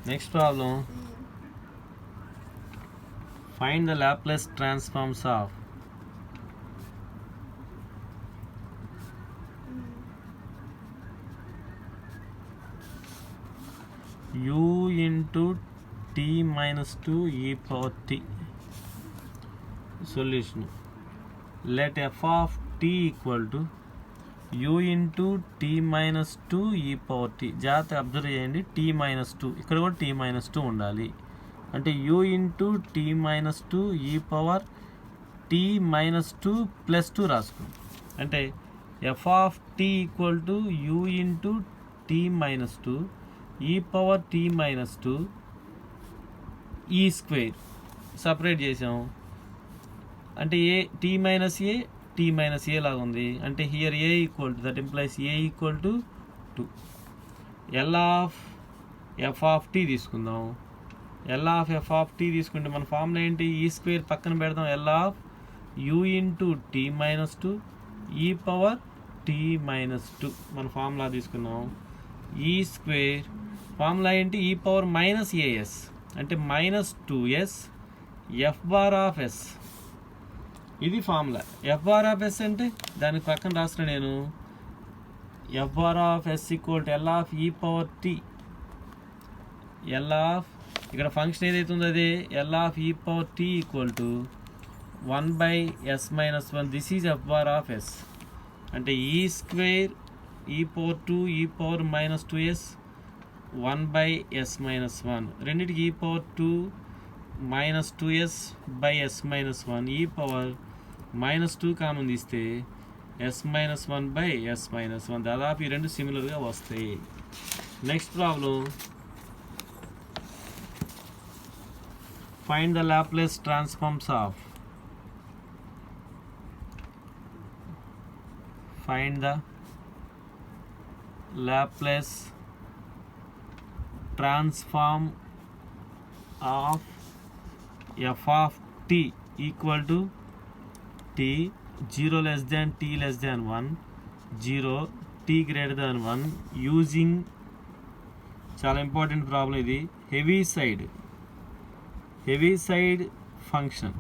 Next problem, find the Laplace transforms of u into t minus 2 e power t. Solution, let f of t equal to u into t minus 2 e power t. జాగ్రత్తగా observe చేయండి, t minus 2 ఇక్కడ కూడా t minus 2 ఉండాలి. అంటే u into t minus 2 e power t minus 2 plus 2 రాసుకోండి. అంటే f of t equal to u into t minus 2 e power t minus 2 e square separate చేసాం. అంటే ఏ టీ మైనస్ ఏ లాగా ఉంది. అంటే here a equal to, that implies a equal to 2. L of f of t తీసుకుందాం. L of f of t తీసుకుంటే మన formula ఏంటి, e square పక్కన పెడదాం. L of u into t minus 2 e power tea minus 2 మన formula తీసుకుందాం. ఈ square formula ఏంటి, ఈ పవర్ మైనస్ ఏఎస్ అంటే minus 2s f bar of s. ఇది formula. F bar of s అంటే దానికి పక్కన రాసిన నేను f bar of s equal to l of e power t. L of ఇక్కడ ఫంక్షన్ ఏదైతే ఉందో అదే l of e power t equal to 1/s minus 1. This is f bar of s. అంటే ఈ స్క్వేర్ ఈ power 2 e power minus 2s 1/s minus 1. రెండింటికి ఈ power 2 minus 2s by s minus 1. ఈ power minus 2 common తీస్తే s minus 1 by s minus 1. దాదాపు ఈ రెండు సిమిలర్గా వస్తాయి. Next problem, find the Laplace transforms of Laplace transform of f of t equal to t 0 less than t less than 1 0 t greater than 1 using, చాలా important problem ఇది, Heaviside function.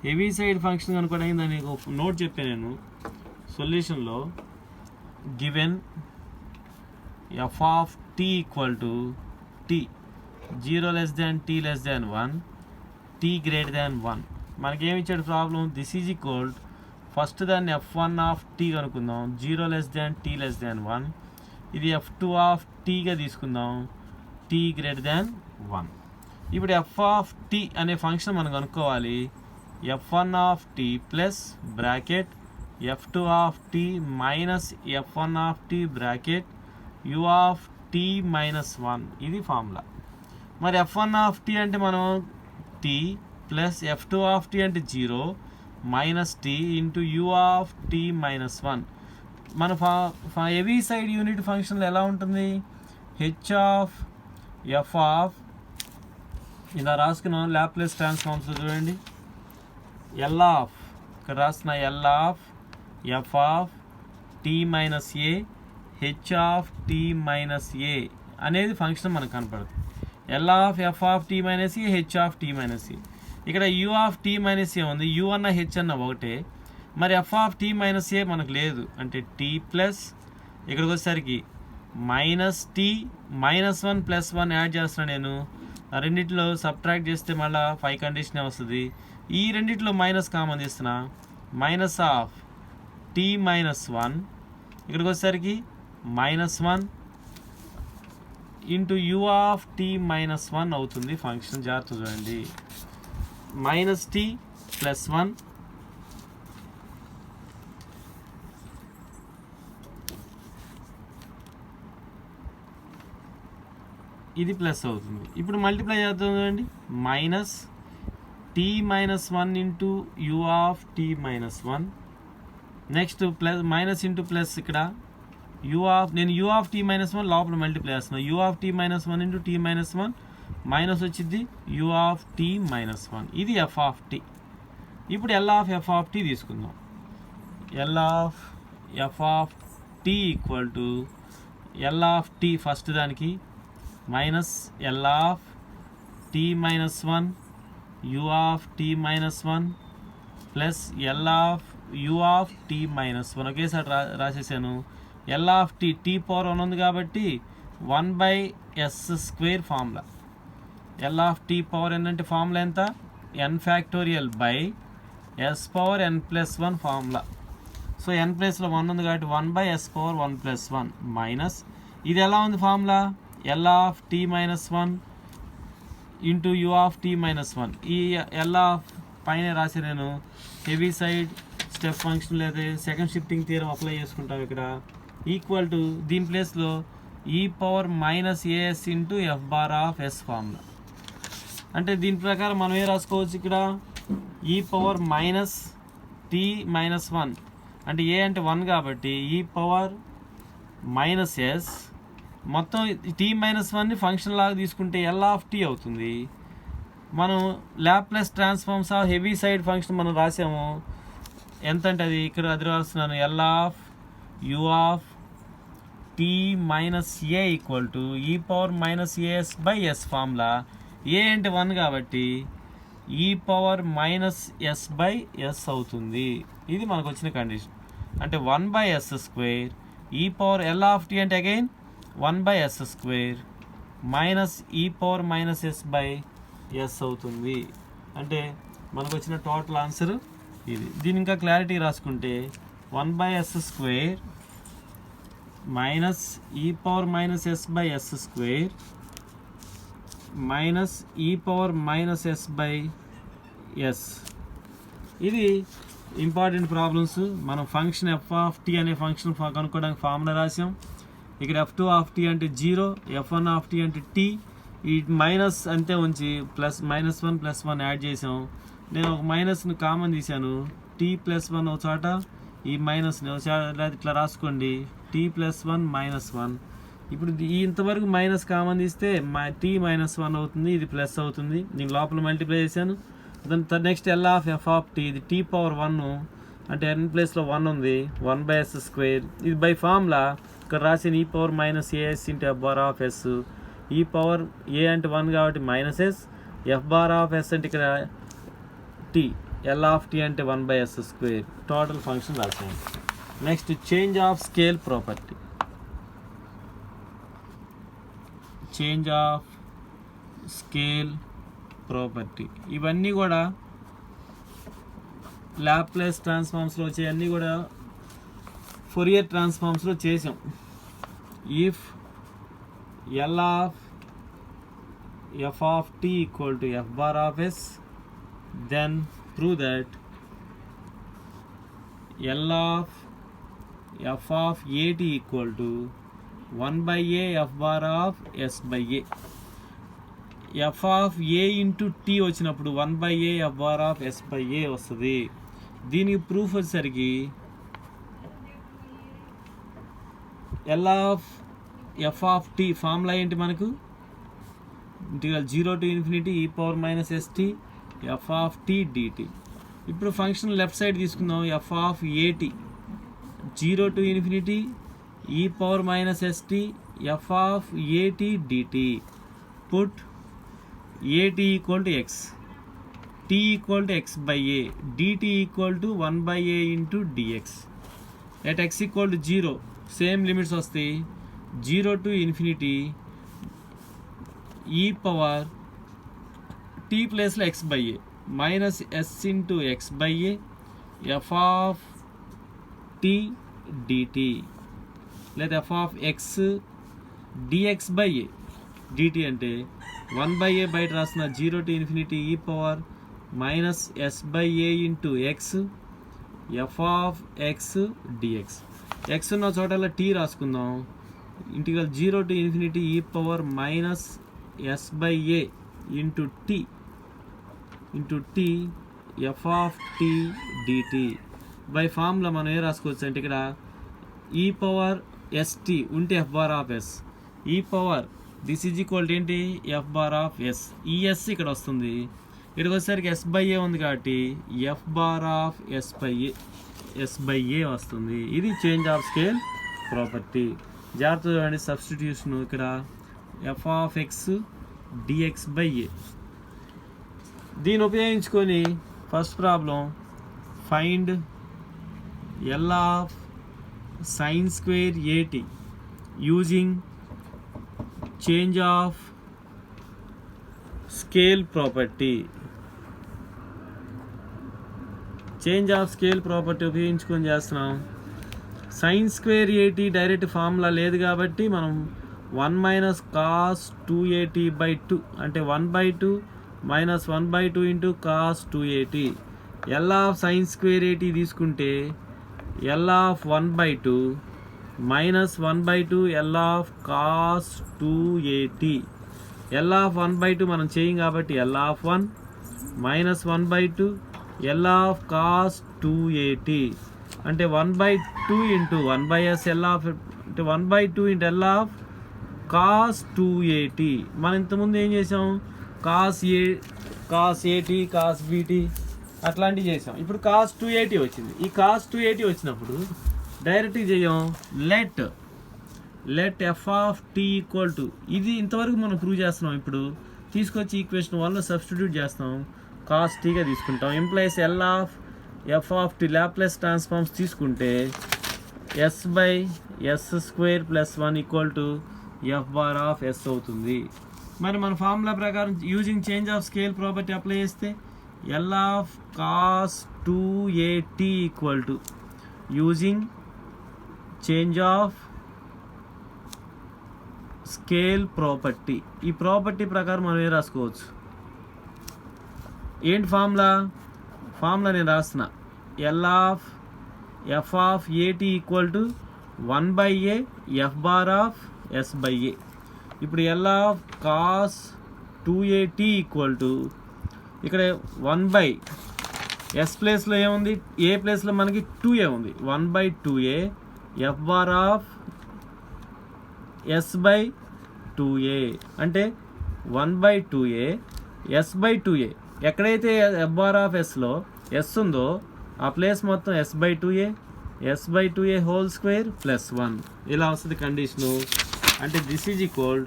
Heaviside function కనుకోవడానికి దానికి ఒక note చెప్పాను నేను సొల్యూషన్లో. Given f of t equal to t 0 less than t less than 1 t greater than 1. మనకేమి ఇచ్చాడు problem, this is equal first దాన్ని f1 ఆఫ్ t కనుక్కుందాం 0 less than t less than 1. ఇది f2 ఆఫ్ tగా తీసుకుందాం t greater than 1. ఇప్పుడు f of t అనే function మనం కనుక్కోవాలి. f1 of t plus bracket f2 of t minus f1 of t bracket u of t minus 1. ఇది formula. మరి f1 of t అంటే మనం t plus f2 of t అంటే 0 minus t into u of t minus 1. మన heavy side unit ఫంక్షన్లో ఎలా ఉంటుంది, H of f of ఇలా రాసుకున్నాం. లాప్లేస్ ట్రాన్స్ఫార్మ్స్ చూడండి, ఎల్ ఆఫ్ ఇక్కడ రాసిన l of f of t minus a h of t minus a అనేది ఫంక్షన్ మనకు కనపడుతుంది. L of f of t minus a h of t minus a. ఇక్కడ u of t minus a ఉంది, u అన్న h అన్న ఒకటే. మరి f of t minus a మనకు లేదు. అంటే టీ ప్లస్ ఇక్కడికి వచ్చేసరికి minus t minus 1 plus 1 add చేస్తున్నాను నేను. ఆ రెండిట్లో సబ్ట్రాక్ట్ చేస్తే మళ్ళీ 5 కండిషనే వస్తుంది. ఈ రెండిట్లో మైనస్ కామన్ తీస్తున్నా, మైనస్ ఆఫ్ టీ మైనస్ 1 ఇక్కడికి వచ్చేసరికి minus 1 into u of t minus 1 అవుతుంది ఫంక్షన్. జాగ్రత్త చూడండి, మైనస్ టీ ప్లస్ 1 ఇది ప్లస్ అవుతుంది. ఇప్పుడు మల్టిప్లై చేద్దాం చూడండి, minus t minus 1 into u of t minus 1. Next plus minus into plus ఇక్కడ నేను యూ ఆఫ్ టీ మైనస్ 1 లోపల మల్టిప్లై చేస్తున్నాను. U of t minus 1 into t minus 1 minus వచ్చింది యూ ఆఫ్ టీ మైనస్ 1. ఇది f of t. ఇప్పుడు l of f of t తీసుకుందాం. L of f of t equal to l of t first దానికి minus l of t minus 1 u of t minus 1 plus l of u of t minus 1 ఒకేసారి రాసేసాను. L of t t power 1 ఉంది కాబట్టి 1/s² formula. L of t power ఏంటంటే formula ఎంత, n factorial by s power n+1 formula. So n ప్లేస్లో 1 ఉంది కాబట్టి 1/s power 1+1 minus ఇది ఎలా ఉంది formula, L of t minus 1 into u of t minus 1. ఈ ఎల్ ఆఫ్ పైన రాసి నేను హెవీ సైడ్ స్టెప్ ఫంక్షన్ లేదా సెకండ్ షిఫ్టింగ్ థియరం అప్లై చేసుకుంటాం ఇక్కడ. ఈక్వల్ టు దీని ప్లేస్లో e power minus as into f bar of s formula. అంటే దీని ప్రకారం మనం ఏం రాసుకోవచ్చు ఇక్కడ, e power minus t minus 1 అంటే ఏ అంటే 1 కాబట్టి e పవర్ మైనస్ ఎస్ మొత్తం టీ మైనస్ 1ని ఫంక్షన్ లాగా తీసుకుంటే ఎల్ ఆఫ్ టీ అవుతుంది. మనం Laplace transforms of Heaviside function మనం రాసాము ఎంత అంటే అది ఇక్కడ అది రాస్తున్నాను, l of u of t minus a equal to e power minus a s by s formula. A అంటే 1 కాబట్టి e power minus s by s అవుతుంది. ఇది మనకు వచ్చిన కండిషన్. అంటే 1/s² e power l of t అంటే again 1/s² minus e power minus s by s అవుతుంది. అంటే మనకు వచ్చిన టోటల్ ఆన్సర్ ఇది. దీని ఇంకా క్లారిటీ రాసుకుంటే 1/s² minus e power minus s by s² minus e power minus s by s. ఇది ఇంపార్టెంట్ ప్రాబ్లమ్స్. మనం ఫంక్షన్ ఎఫ్ ఆఫ్ టీ అనే ఫంక్షన్ కనుక్కోవడానికి ఫార్ములా రాసాం. ఇక్కడ f2 ఆఫ్ టీ అంటే 0, f1 ఆఫ్ టీ అంటే టీ. ఈ మైనస్ అంతే ఉంచి ప్లస్ -1 + 1 యాడ్ చేసాం. నేను ఒక మైనస్ని కామన్ తీశాను, t+1 ఒక చోట ఈ మైనస్ని ఒక చోట ఇట్లా రాసుకోండి, t+1 -1. ఇప్పుడు ఇంతవరకు మైనస్ కామన్ తీస్తే t-1 అవుతుంది, ఇది ప్లస్ అవుతుంది. నేను లోపల మల్టిప్లై చేశాను. దాని next L of f of t, ఇది టీ పవర్ 1 అంటే n ప్లేస్లో 1 ఉంది, 1/s². ఇది బై ఫార్ములా ఇక్కడ రాసిన ఈ power minus as into f bar of s. ఈ పవర్ ఏ అంటే 1 కాబట్టి minus s, f bar of s అంటే ఇక్కడ టీ, ఎల్ ఆఫ్ టీ అంటే 1/s². టోటల్ ఫంక్షన్ రాసాను. Next change of scale property. Change of scale property ఇవన్నీ కూడా Laplace ట్రాన్స్ఫార్మ్స్లో వచ్చే అన్నీ కూడా ఫోరియర్ ట్రాన్స్ఫార్మ్స్లో చేసాం. If L of f of t equal to f bar of s, then prove that L of f of at equal to 1/a f bar of s by a. f of a into t వచ్చినప్పుడు 1/a f bar of s by a వస్తుంది. దీనికి proof వచ్చేసరికి L of f of t ఫార్ములా ఏంటి మనకు, integral 0 to infinity e power minus st f of t dt. ఇప్పుడు function left side తీసుకుందాం, f of at 0 to infinity ఈ power minus st f of at dt. Put at equal to x, t equal to x by a, dt equal to 1/a into dx. At x equal to 0 same limits వస్తాయి, 0 to infinity ఈ power t ప్లేస్లో X by a minus s into x by a f of t d t, లేదా f of x dx by a. D t అంటే 1/a బయట రాసిన 0 to infinity ఈ power minus s by a into x f of x dx. X ఉన్న చోటల్లో t రాసుకుందాం, integral 0 to infinity ఈ power minus s by a into t f of t d t. By formula మనం ఏ రాసుకోవచ్చు అంటే ఇక్కడ ఈ పవర్ ఎస్టీ ఉంటే ఎఫ్ బార్ ఆఫ్ ఎస్, ఈ పవర్ దిస్ ఈజ్ ఈక్వల్ ఏంటి f bar of s, e s ఇక్కడ వస్తుంది. ఇక్కడికి వచ్చేసరికి ఎస్ బై ఏ ఉంది కాబట్టి f bar of s by a వస్తుంది. ఇది చేంజ్ ఆఫ్ స్కేల్ ప్రాపర్టీ. జాగ్రత్తగా సబ్స్టిట్యూషన్ ఇక్కడ f of x dx by a. దీన్ని ఉపయోగించుకొని first problem find l of sine square a t using change of scale property. Change of scale property ఉపయోగించుకొని చేస్తున్నాం. Sign square ఏటీ direct formula లేదు కాబట్టి మనం 1 - cos 2at/2 అంటే 1/2 - 1/2 into cos 2at. L of sine square ఏటీ తీసుకుంటే l of 1/2 - 1/2 L of cos 2at. L of 1/2 మనం చేయం కాబట్టి L of 1 - 1/2 L of cos 2at అంటే 1/2 ఇంటూ 1/s ఎల్ ఆఫ్ అంటే 1/2 into L of cos 2at. మనం ఇంతకుముందు ఏం చేసాం, cos at cos bt అట్లాంటివి చేసాం. ఇప్పుడు cos 2at వచ్చింది. ఈ cos 2at వచ్చినప్పుడు డైరెక్ట్గా చేయం, let f of t equal to, ఇది ఇంతవరకు మనం ప్రూవ్ చేస్తున్నాం. ఇప్పుడు తీసుకొచ్చి ఈక్వేషన్ 1లో సబ్స్టిట్యూట్ చేస్తాం, cos టీగా తీసుకుంటాం. Implies L of f of t Laplace transforms తీసుకుంటే s/s² + 1 = f bar of s అవుతుంది. మరి మన ఫార్ములా ప్రకారం using change of scale property apply చేస్తే l of cos 2at using change of scale property. ఈ ప్రాపర్టీ ప్రకారం మనం ఏం రాసుకోవచ్చు, ఏంటి ఫార్ములా నేను రాస్తున్నా, L of f of a t = 1/a f bar of s/a. ఇప్పుడు ఎల్ ఆఫ్ cos 2at ఇక్కడ 1/s ప్లేస్లో ఏముంది, ఏ ప్లేస్లో మనకి 2a ఉంది, 1/2a F bar of s/2a అంటే 1/2a s/2a. ఎక్కడైతే ఎఫ్ బార్ ఆఫ్ ఎస్లో ఎస్ ఉందో ఆ ప్లేస్ మొత్తం s/2a s/2a² + 1 ఇలా వస్తుంది కండిషను. అంటే this is equal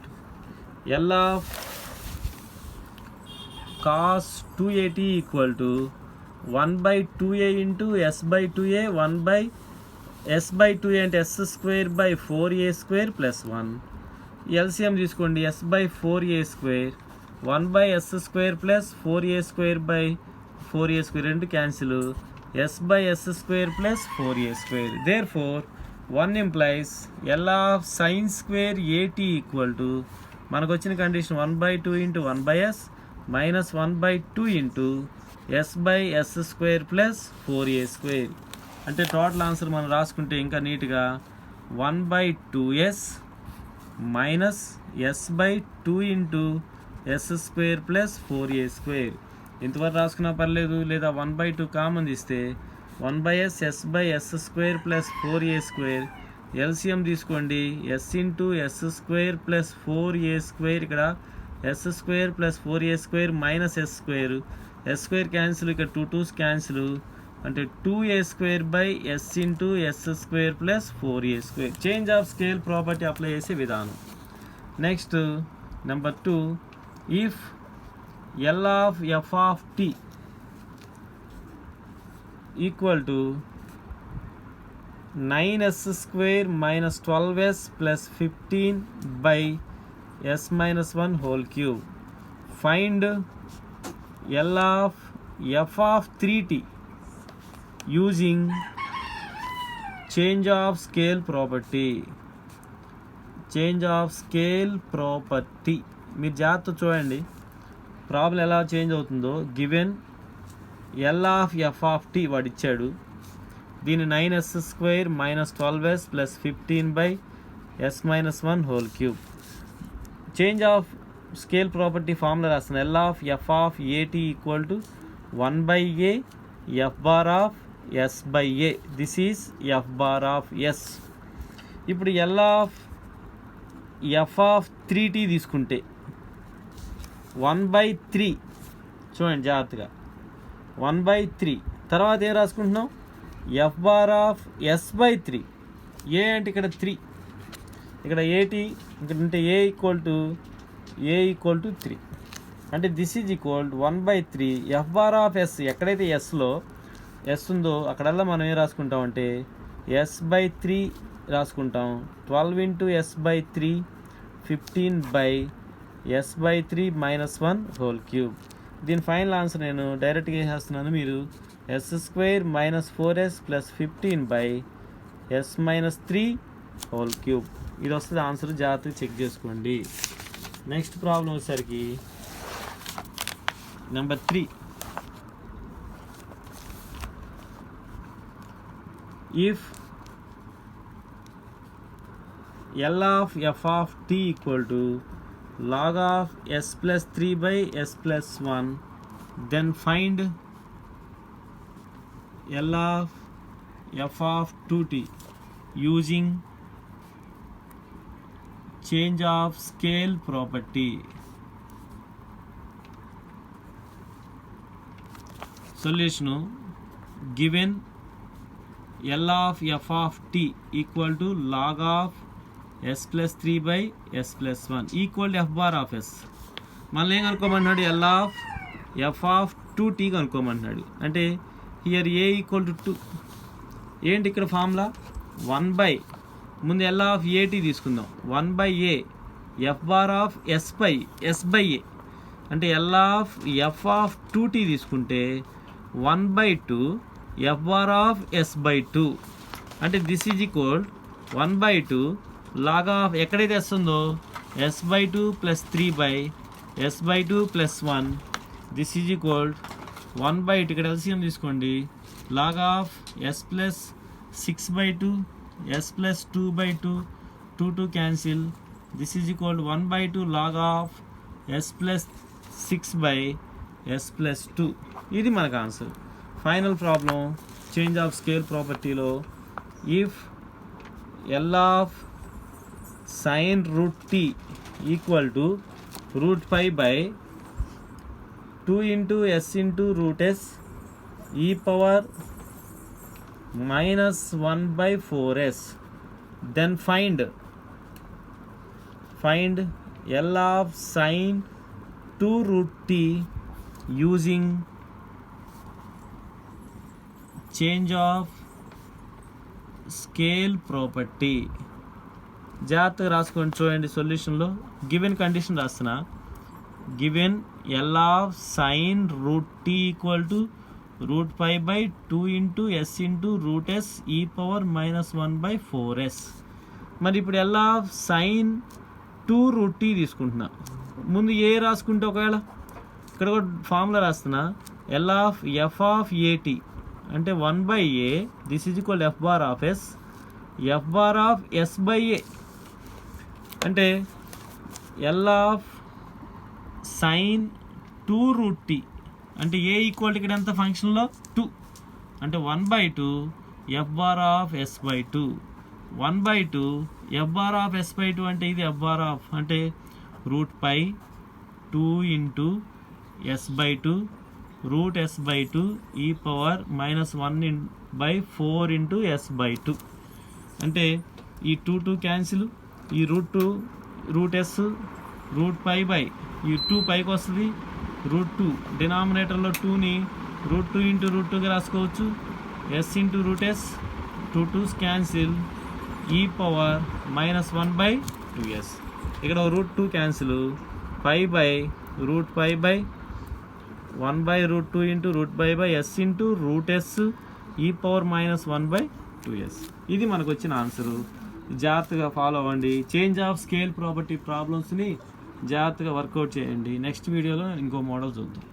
L of cos 2at = 1/2a into s/2a 1/s/2a అంటే s² / 4a² + 1. ఎల్సిఎం తీసుకోండి, s/4a² 1/s² + 4a² / 4a² రెండు cancel, s/s² + 4a². Therefore 1 implies L of sin square at మనకు వచ్చిన condition 1/2 into 1/s minus 1/2 into s/s² + 4a². అంటే total answer మనం రాసుకుంటే ఇంకా నీట్గా 1/2s minus s/2 into s² + 4a². ఇంతవరకు రాసుకున్నా పర్లేదు, లేదా 1/2 కామన్ తీస్తే 1/s s/s² + 4a². ఎల్సిఎం తీసుకోండి, s ఇంటూ s² + 4a². ఇక్కడ s² + 4a² minus s², s² cancel, ఇక్కడ 2 2s క్యాన్సిల్, అంటే 2a² s into s² + 4a². Change of scale property apply చేసే విధానం. Next number 2, if L of f of t equal to 9s² - 12s + 15 by s - 1 whole cube. Find L of f of 3t using change of scale property. Change of scale property మీరు జాగ్రత్త చూడండి problem ఎలా change అవుతుందో. Given L of f of t వాడు ఇచ్చాడు, దీన్ని 9s² - 12s + 15 by s - 1 whole cube. Change of scale property formula రాస్తాను. L of f of a t = 1/a f bar of s/a. This is f bar of s. ఇప్పుడు l of f of 3t తీసుకుంటే 1/3, చూడండి జాగ్రత్తగా 1/3. తర్వాత ఏం రాసుకుంటున్నాం, f bar of s/3. A అంటే ఇక్కడ 3, ఇక్కడ ఏటీ ఇక్కడ ఉంటే ఏ ఈక్వల్ టు 3. అంటే this is equal 1/3 f bar of s. ఎక్కడైతే ఎస్లో ఎస్ ఉందో అక్కడల్లా మనం ఏం రాసుకుంటామంటే S/3 రాసుకుంటాం. 12 into S/3 15/S/3 -1 whole cube. దీని ఫైనల్ ఆన్సర్ నేను డైరెక్ట్గా వేసేస్తున్నాను. మీరు S² - 4S + 15/S-3 whole cube ఇది వస్తుంది ఆన్సర్. జాగ్రత్తగా చెక్ చేసుకోండి. నెక్స్ట్ ప్రాబ్లం వచ్చేసరికి number 3. If L of f of t equal to log of s plus 3 by s plus 1, then find L of f of 2t using change of scale property. Solution: given L of f of t equal to log of s plus 3 by s plus 1 equal to f bar of s. మళ్ళీ ఏం కనుక్కోమన్నాడు? L of f of 2t కనుక్కోమన్నాడు. అంటే here a equal to 2. ఏంటి ఇక్కడ formula? 1/, ముందు L of at తీసుకుందాం. 1/a f bar of s by a. అంటే L of f of 2t తీసుకుంటే 1/2 f bar of s/2. అంటే this is equal 1/2 log of ఎక్కడైతే s ఉందో s/2 + 3/s/2 + 1. This is equal 1/2 ఇక్కడ LCM తీసుకోండి. log of s + 6/2 s + 2/2 2 cancel. This is equal 1/2 log of s + 6/s + 2. ఇది మనకు answer. Final problem change of scale ప్రాపర్టీలో if L of sin root t equal to √5/2 into s into root s e power -1/4s, then find L of sin 2√t using change of scale property. జాగ్రత్తగా రాసుకొని చూడండి. సొల్యూషన్లో given condition రాస్తున్నా. Given L of sin √t equal to √5/2 into s into root s e power -1/4s. మరి ఇప్పుడు L of sin 2√t తీసుకుంటున్నా. ముందు ఏ రాసుకుంటే ఒకవేళ ఇక్కడ కూడా ఫార్ములా రాస్తున్నా. L of f of at అంటే 1/a. This is equal f bar of s. f bar of s/a అంటే L of sin 2√t అంటే a ఈక్వల్ ఇక్కడ ఎంత ఫంక్షన్లో 2 అంటే 1/2 f bar of s/2. 1/2 f bar of s/2 అంటే ఇది f bar of అంటే √2 into s/2 root s/2 e power -1/4 into s/2. అంటే ఈ 2 క్యాన్సిల్. ఈ రూట్ s √5/, ఈ 2 పైకి వస్తుంది. √2 డినామినేటర్లో 2ని √2 into √2గా రాసుకోవచ్చు. s into root s 2's cancel e power -1/2s. ఇక్కడ √2 cancel. 5/√5/1/√2 into √5/s into root s e power -1/2s. ఇది మనకు వచ్చిన ఆన్సరు. జాగ్రత్తగా ఫాలో అవ్వండి. చేంజ్ ఆఫ్ స్కేల్ ప్రాపర్టీ ప్రాబ్లమ్స్ని జాగ్రత్తగా వర్కౌట్ చేయండి. నెక్స్ట్ వీడియోలో ఇంకో మోడల్ చూద్దాం.